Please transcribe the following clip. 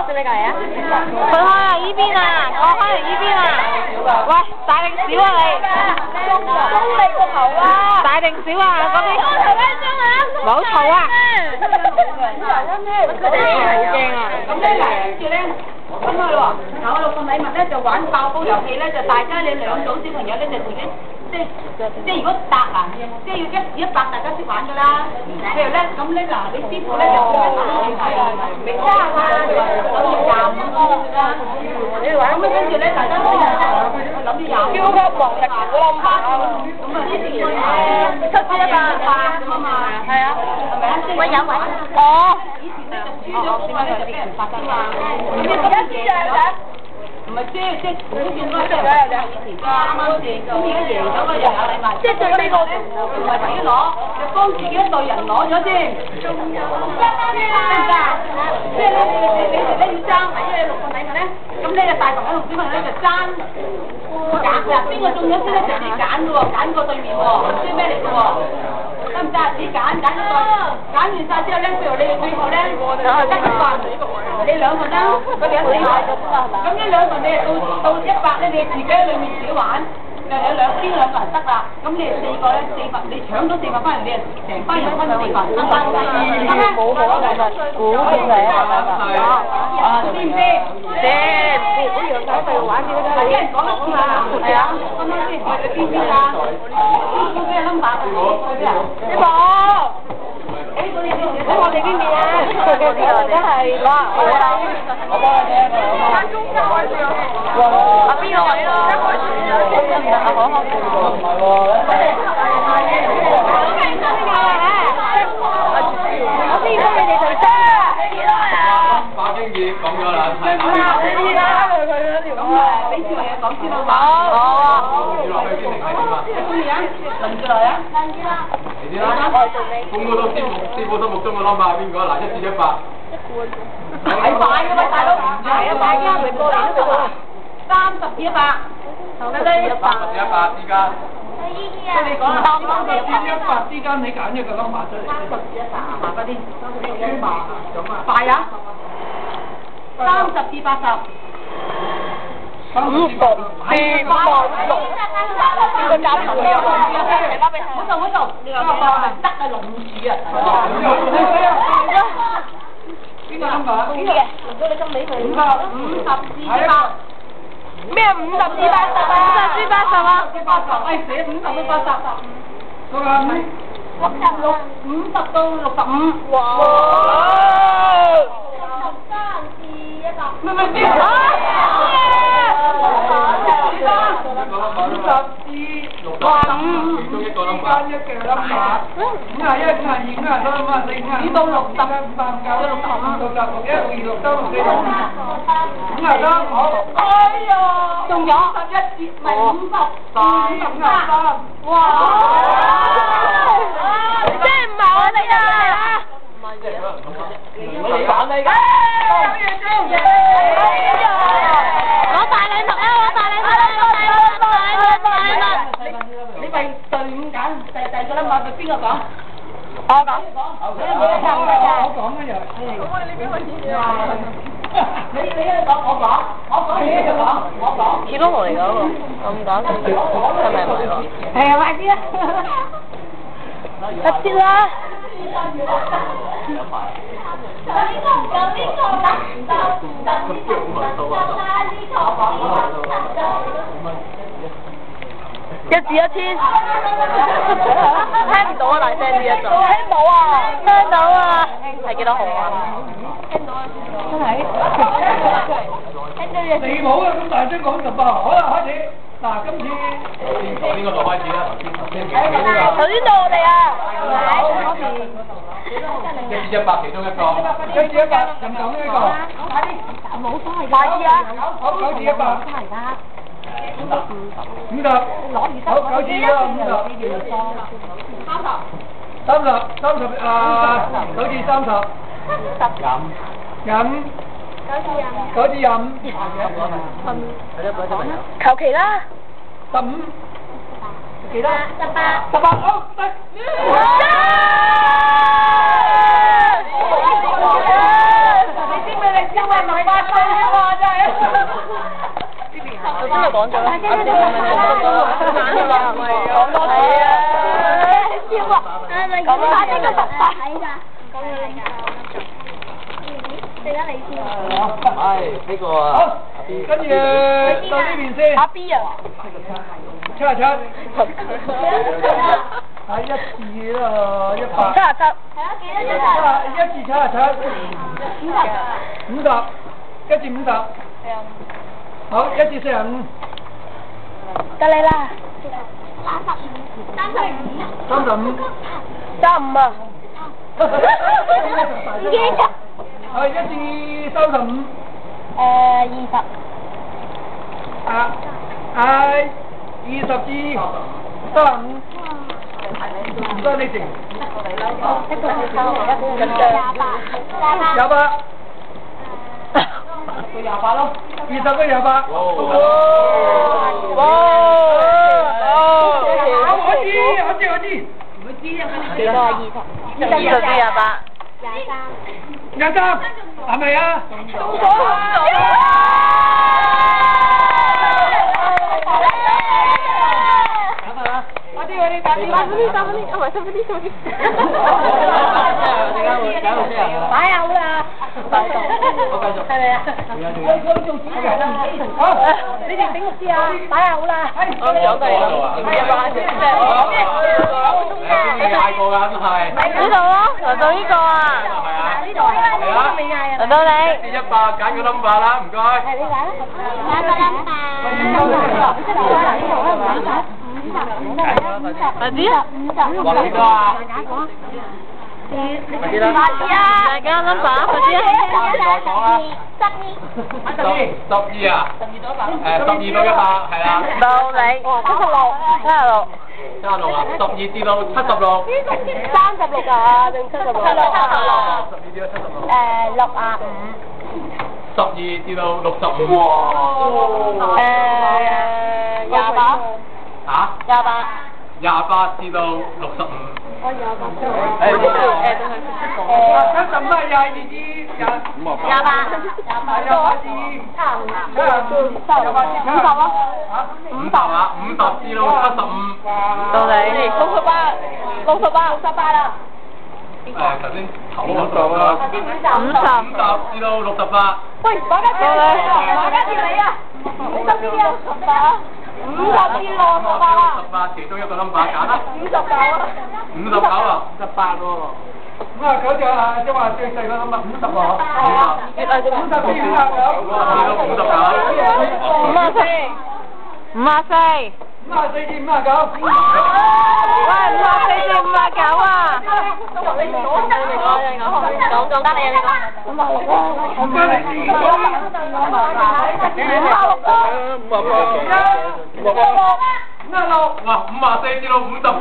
識唔識計啊？分開啊！依邊啊，過開嚟依邊啊！喂，大定少啊你？中你個頭啊！大定少啊？嗰啲高頭咩中啊？冇頭啊！好驚啊！咁咧嗱，跟住咧，咁啊咯喎，嗱我六個禮物咧就玩爆煲遊戲咧，就大家你兩組小朋友咧就自己即係如果答啊，即係要1至100大家識玩㗎啦。譬如咧咁咧嗱，你師傅咧就叫人諗住睇啊，明揸啊，諗住25個啦。你玩咁跟住咧，大家諗住25。超級無敵好冧巴啊！咁啊，之前7至100咁啊嘛，係啊，係咪啊？喂有位哦。以前咧就輸咗嗰個咧就俾人罰㗎嘛。咁1支啊！唔係即係好似嗰個即係以前㗎，啱啱先，咁而家贏咗嗰人有禮物，即係最尾個咧唔係自己攞，就幫自己一隊人攞咗先。得唔得？即係咧你哋咧要爭，因為6個禮物咧，咁呢個大朋友同小朋友咧就爭揀嗱，邊個中咗先咧就自己揀㗎喎，揀過對面喎，知咩嚟㗎喎？得唔得？自己揀一個，揀完晒之後咧，譬如你哋最後咧得一個，你兩個啦，佢哋一4個，咁呢兩個你到100咧，你自己喺裏面自己玩，又有邊兩個人得啦？咁你哋4個咧400，你搶咗400翻嚟，你係成班人分400，得咩？冇可能嘅，估定嚟啊！知唔知？知，好似喺度玩啲嗰啲，啲人講得啱啊！係啊，啱啱先？你邊邊啊？邊咩 number 啊？呢個。喺我哋邊邊啊！真係哇！我幫你聽。翻中間開始啊！啊邊個位咯？啊好。唔係喎。我先幫你哋對聲。把經驗講咗啦。咁啊，俾小朋友講先好唔好？好。接落去先定係點啊？中意啊？輪住嚟啊！嚟先啦！咁我都師傅心目中嘅 number 係邊個？嗱，1至100。快㗎嘛，大佬！係啊，大家咪過嚟都得啦。30至100。30至100之間。即係你講啦，30至100之間，你揀一個 number 出嚟。30至100啊，快啲！30至100咁啊！快啊！30至80。50至86，呢個加頭嚟啊！嗰度，你話得啊，龍柱啊！邊個 number？邊嘅？如果你咁理佢50至100。咩50至80啊？50至80啊！80，喂，寫50到80。嗰個係50到65。哇！63至100。咪邊啊？50至65，其中一個 number，間一嘅 number， 51、52、53、54、55，至到60，到65，到61、62、63、64、53，好。哎呀，仲有51至唔係53，哇！即係唔係我哋啊？唔係嘅，你揀嚟㗎。攞大禮物啊！攞大禮物啊！你咪隊伍揀第二個 number 俾邊個講？我講。我講嘅又。咁我哋呢邊可以。你講，我講，你講，我講。鐵窿嚟㗎喎，我唔講，係咪喎？係啊，快啲啊！快啲啦！1至1000，聽唔到啊！大聲啲啊！聽到啊！聽到啊！係幾多號啊？聽到啊！真係。聽到嘢。你冇啊！咁大聲講18號，好啦，開始。嗱，今次先從邊個度開始啦？頭先到我哋啊！好，1至100其中一個。1至100，任講呢個。快啲，冇所謂。快啲啊！好，9至100。50。好，9至150。30，9至30。飲。9至25。求其啦。15。幾多？18。好，得。你知唔知你知啊？ 38歲喎真係。頭先咪講咗啦，啱先講多次啊！笑啊！講多次呢個實際㗎。記得你先。係呢個啊。好，跟住到呢邊先。阿 B 啊。七啊七。係1字啦，100。77。係啊，幾多1字77。50。1字50。好，1字45。得你啦。35。35啊。唔記得。係1字35。20。20字35。唔該，你靜。28。28咯。20個28。我知。幾多啊？20至28。23，係咪啊？中咗擺好啦，我繼續。係咪啊？我做主持人啊！好，你哋醒目啲啊！擺好啦。我講到你嗌過㗎，真係。呢度咯，輪到呢個啊。係啊。呢度啊。未嗌啊。輪到你。1至100，揀個 number 啦，唔該。係你揀啦。揀個 number。快啲啊話幾多啊？快啲啦！大家 number，快啲啊！再講啦。12啊！12到100係啦。到你。76。76啊！12至到76。36啊，定76？76。12至到76。12至到65。28。嚇？28至到65。我28。75係22至28至差唔多。50咯。50啊！50至到75。到你。68啦。頭先頭嗰度啦。50至到68。喂，大家跳你啊！50至68啊！50至68啊！68其中一個 number 揀啦。59啊！59啊！18喎。 59就係即係話最細個 number 50喎。係啊。50至59。 54。 54至59。喂，54至59啊！講得你啊你講。56啊。56啊。 哇！54至到56。